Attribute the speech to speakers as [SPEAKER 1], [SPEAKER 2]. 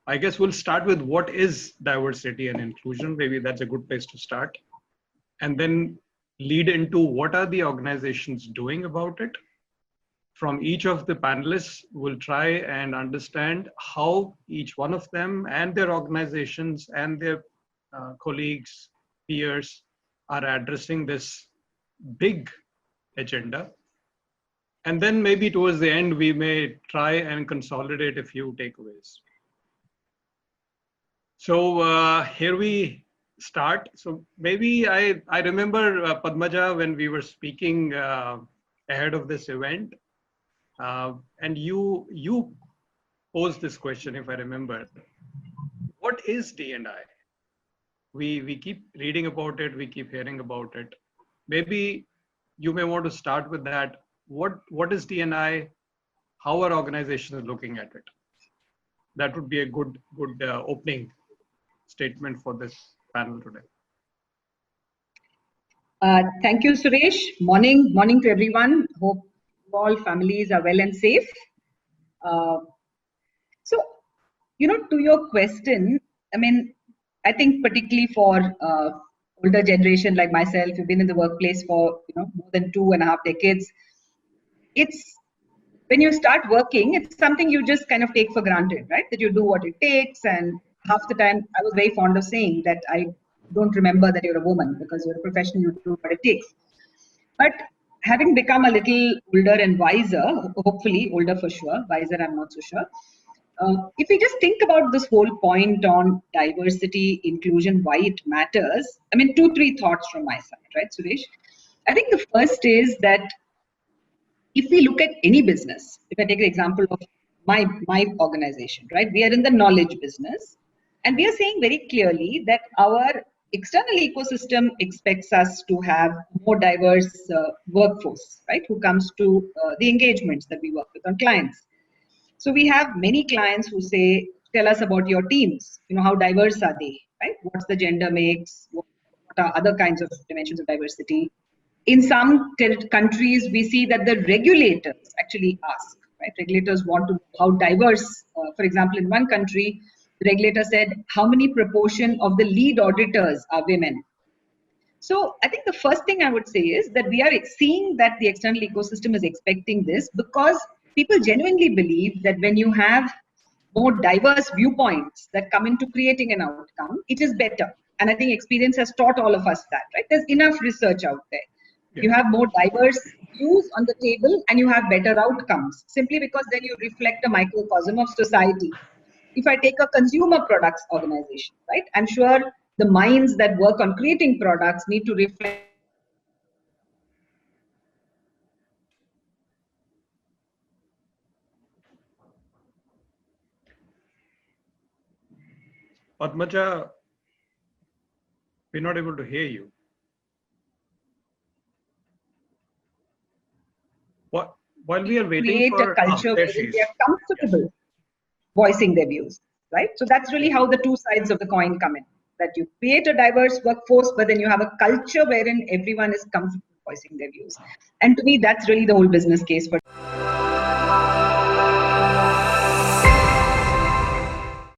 [SPEAKER 1] I guess we'll start with what is diversity and inclusion. Maybe that's a good place to start. And then lead into what are the organizations doing about it. From each of the panelists, we'll try and understand how each one of them and their organizations and their colleagues, peers are addressing this big agenda. And then maybe towards the end, we may try and consolidate a few takeaways. So here we start. So maybe I remember Padmaja when we were speaking ahead of this event, and you posed this question, if I remember. What is D&I? We keep reading about it, we keep hearing about it. Maybe you may want to start with that. What is D&I? How are organizations looking at it? That would be a good opening statement for this panel today.
[SPEAKER 2] Thank you, Suresh. Morning to everyone. Hope all families are well and safe. So, to your question, I think particularly for older generation like myself, who've been in the workplace for more than 2.5 decades, it's when you start working, it's something you just kind of take for granted, right? That you do what it takes, and half the time I was very fond of saying that I don't remember that you're a woman because you're a professional, you do what it takes. But having become a little older and wiser, hopefully older for sure, wiser I'm not so sure. If we just think about this whole point on diversity, inclusion, why it matters, 2-3 thoughts from my side, right, Suresh? I think the first is that if we look at any business, if I take the example of my organization, right, we are in the knowledge business, and we are saying very clearly that our external ecosystem expects us to have more diverse workforce, right, who comes to the engagements that we work with on clients. So we have many clients who say, tell us about your teams, how diverse are they, right? What's the gender mix? What are other kinds of dimensions of diversity? In some countries, we see that the regulators actually ask, right? Regulators want to know how diverse, for example, in one country, the regulator said, how many proportion of the lead auditors are women? So I think the first thing I would say is that we are seeing that the external ecosystem is expecting this because people genuinely believe that when you have more diverse viewpoints that come into creating an outcome, it is better. And I think experience has taught all of us that, right? There's enough research out there. Yeah. You have more diverse views on the table and you have better outcomes, simply because then you reflect a microcosm of society. If I take a consumer products organization, right, I'm sure the minds that work on creating products need to reflect.
[SPEAKER 1] Padmaja, we're not able to hear you. While we are waiting
[SPEAKER 2] for a culture where they are comfortable voicing their views, right? So that's really how the two sides of the coin come in. That you create a diverse workforce, but then you have a culture wherein everyone is comfortable voicing their views. And to me, that's really the whole business case for